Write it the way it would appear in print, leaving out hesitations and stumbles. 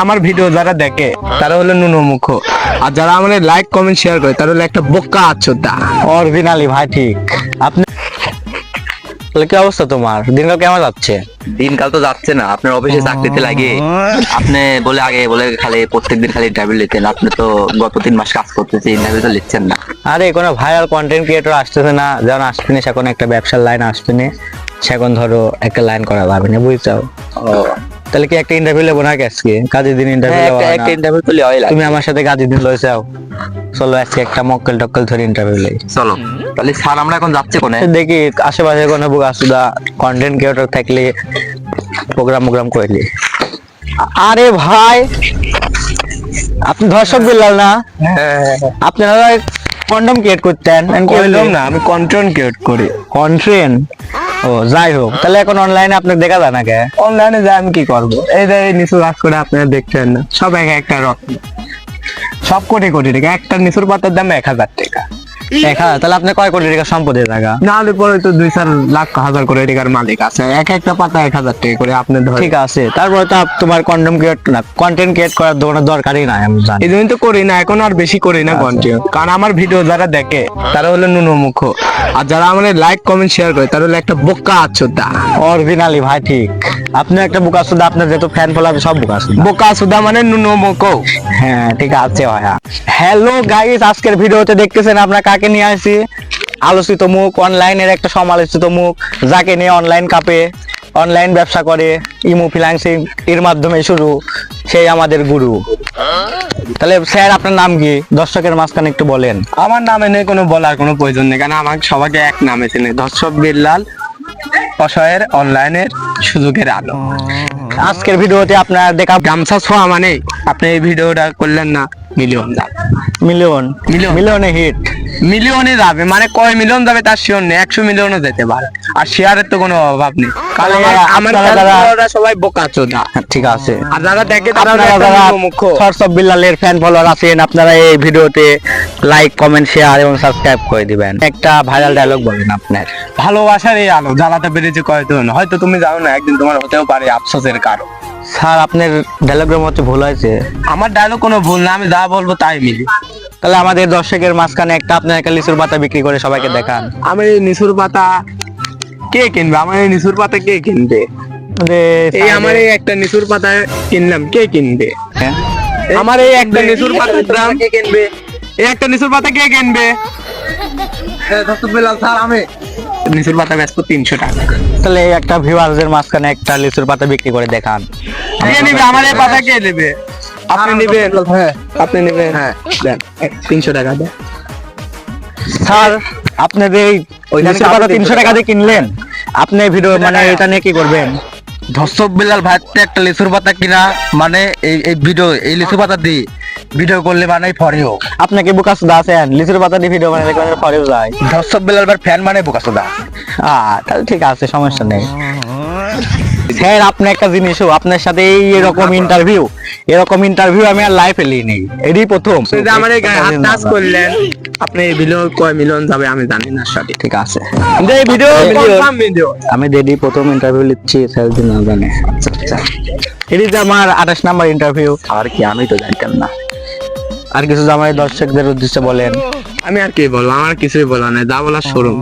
আমার ভিডিও যারা দেখে তারা হলো নুনুমুখ, আর যারা আমাদের লাইক কমেন্ট শেয়ার করে তারা হলো একটা বোকা আচ্ছুতা। অরিজিনালি ভাই ঠিক। আপনি তাহলে কি অবস্থা তোমার? দিনকাল কেমন যাচ্ছে? দিনকাল তো যাচ্ছে না, আপনার অফিসে চাকরিতে লাগে আপনি বলে আগে বলে খালি প্রত্যেকদিন খালি ইন্টারভিউ নিতেন, আপনি তো গত 3 মাস কাজ করতেছে, ইন্টারভিউ তো নিচ্ছেন না। আরে কোনো ভাইরাল কন্টেন্ট ক্রিয়েটর আসতেছে না, যেমন আসবে না সেখন একটা ব্যবসার লাইন আসবে না, সেখন ধরো একটা লাইন করা যাবে না, বুঝছো? তাহলে কি একটা ইন্টারভিউ নেবো না আজকে? কাজের দিন ইন্টারভিউ একটা ইন্টারভিউ তো লেওয়াই লাগে। তুমি আমার সাথে কাজের দিন লয়ে যাও, চলো আজকে একটা মক্কেল টক্কেল ধরে ইন্টারভিউ লই। চলো তাহলে স্যার, আমরা এখন যাচ্ছি কোনে? দেখি আশেপাশে কোনো বুকাসুদা কন্টেন্ট ক্রিয়েটর থাকলে প্রোগ্রাম করলি। আরে ভাই, আপনি দর্শক বিল্লাল না? আপনারা কন্ডম ক্রিয়েট করতেন? কইলাম না আমি কন্টেন্ট ক্রিয়েট করি। কন্টেন্ট? ও যাই হোক, তাহলে এখন অনলাইনে আপনার দেখা যায় না কে? অনলাইনে যাই আমি কি করব? এই যে এই নিচু রাত করে আপনারা দেখছেন না, সব এক একটা রকম, সব কোটি কোটি টাকা। একটা নিচুর পাতার দাম 1000 টাকা। তাহলে আপনি কয় কোটি টাকা সম্পদের জায়গা? না হলে পরে তো 2-4 লাখ হাজার করে টাকার মালিক আছে, এক একটা পাতা 1000 টাকা করে আপনি ধরেন। ঠিক আছে, তারপরে তো তোমার কন্ডম ক্রিয়েট না, কন্টেন্ট ক্রিয়েট করার দরকারই নাই, আমি জানি। এই জন্য তো করি না, এখন আর বেশি করি না কন্টেন্ট, কারণ আমার ভিডিও যারা দেখে তারা হলো নুনুমুখ, আর যারা আমাদের লাইক কমেন্ট শেয়ার করে তারা হলো একটা বোকা আচ্ছুতা। অরিজিনালি ভাই ঠিক। আপনি একটা বুকাসুদা, আপনার যেহেতু ফ্যান ফলোয়ার সব বুকাসুদা। বোকা আচ্ছুতা মানে নুনুমুখ। হ্যাঁ ঠিক আছে ভাইয়া। হ্যালো গাইস, আজকের ভিডিওতে দেখতেছেন আমরা কাকে নিয়ে আসি। আলোচিত মুখ, অনলাইনের একটা সমালোচিত মুখ, যাকে নিয়ে অনলাইন কাপে, অনলাইন ব্যবসা করে, ইমো ফ্রিল্যান্সিং এর মাধ্যমে শুরু, সেই আমাদের গুরু। তাহলে স্যার আপনার নাম কি? দর্শকের মাঝখানে একটু বলেন। আমার নামে নেই কোনো বলার কোনো প্রয়োজন নেই, কারণ আমাকে সবাইকে এক নামে চেনে, দর্শক বিল্লাল, অসহায়ের অনলাইনের সুযোগের আলো। আজকের ভিডিওতে আপনার দেখা গামছা ছোঁয়া মানে আপনি এই ভিডিওটা করলেন না, মিলিয়ন যাবে, মিলিয়নে হিট। মিলিয়নে যাবে, মানে কয় মিলিয়ন যাবে তার শিওর নেই, 100 মিলিয়নও যেতে পারে। আর শেয়ারের তো কোনো অভাব নেই, কারণ আমার সবাই বোকা চোদা। ঠিক আছে, আর যারা দেখে তারা মুখ্য সব বিল্লালের ফ্যান ফলোয়ার আছেন, আপনারা এই ভিডিওতে লাইক কমেন্ট শেয়ার এবং সাবস্ক্রাইব করে দিবেন। একটা ভাইরাল ডায়লগ বলেন আপনার। ভালোবাসার এই আলো জ্বালাতে পেরেছে কয়জন, হয়তো তুমি জানো না, একদিন তোমার হতেও পারে আফসোসের কারণ। স্যার আপনার ডায়লগের মধ্যে ভুল হয়েছে। আমার ডায়লগ কোনো ভুল না, আমি যা বলবো তাই মিলি। তাহলে আমাদের দর্শকের মাঝখানে একটা আপনার একটা লিচুর পাতা বিক্রি করে সবাইকে দেখান। আমার এই নিচুর পাতা কে কিনবে? আমার এই নিচুর পাতা কে কিনবে? এই আমার এই একটা নিচুর পাতা কিনলাম, কে কিনবে? আমার এই একটা নিচুর পাতার দাম কে কিনবে? এই একটা নিচুর পাতা কে কিনবে? আমি নিচুর পাতা বেচবো 300 টাকা। তাহলে এই একটা ভিউয়ারদের মাঝখানে একটা লিচুর পাতা বিক্রি করে দেখান। কে নিবে আমার এই পাতা? কে নেবে? আপনি নেবেন? হ্যাঁ আপনি নেবেন। হ্যাঁ দেন, 300 টাকা দেন। স্যার আপনার এই লিচুর পাতা 300 টাকা দিয়ে কিনলেন, আপনি ভিডিও মানে এটা নিয়ে কি করবেন? ধর্ষক বিলাল ভাই একটা লিচুর পাতা কিনা মানে এই ভিডিও, এই লিচুর পাতা দিয়ে ভিডিও করলে মানে ফরেও। আপনি কি বুকাসুদা আছেন? লিচুর পাতা দিয়ে ভিডিও বানালে কোন ফরেও যায়? ধর্ষক বিলাল ভাই ফ্যান মানে বোকাচোদা। তাহলে ঠিক আছে, সমস্যা নেই। স্যার আপনি একটা জিনিসও, আপনার সাথে এরকম ইন্টারভিউ আমি আর লাইফে লিই নেই, এটাই প্রথম। আমার এই গায়ে হাত টাচ করলেন, আপনি এই ভিডিও কয় মিলিয়ন যাবে আমি জানি না সঠিক। ঠিক আছে, এই ভিডিও কনফার্ম ভিডিও আমি দেডি প্রথম ইন্টারভিউ লিখছি, স্যার দিন না জানে। আচ্ছা এটি যে আমার 28 নাম্বার ইন্টারভিউ। আর কি, আমি তো জানতাম না। আর কিছু আমার দর্শকদের উদ্দেশ্যে বলেন। আমি আর কি বলবো, আমার কিছুই বলা নাই, যা বলার শোরুম।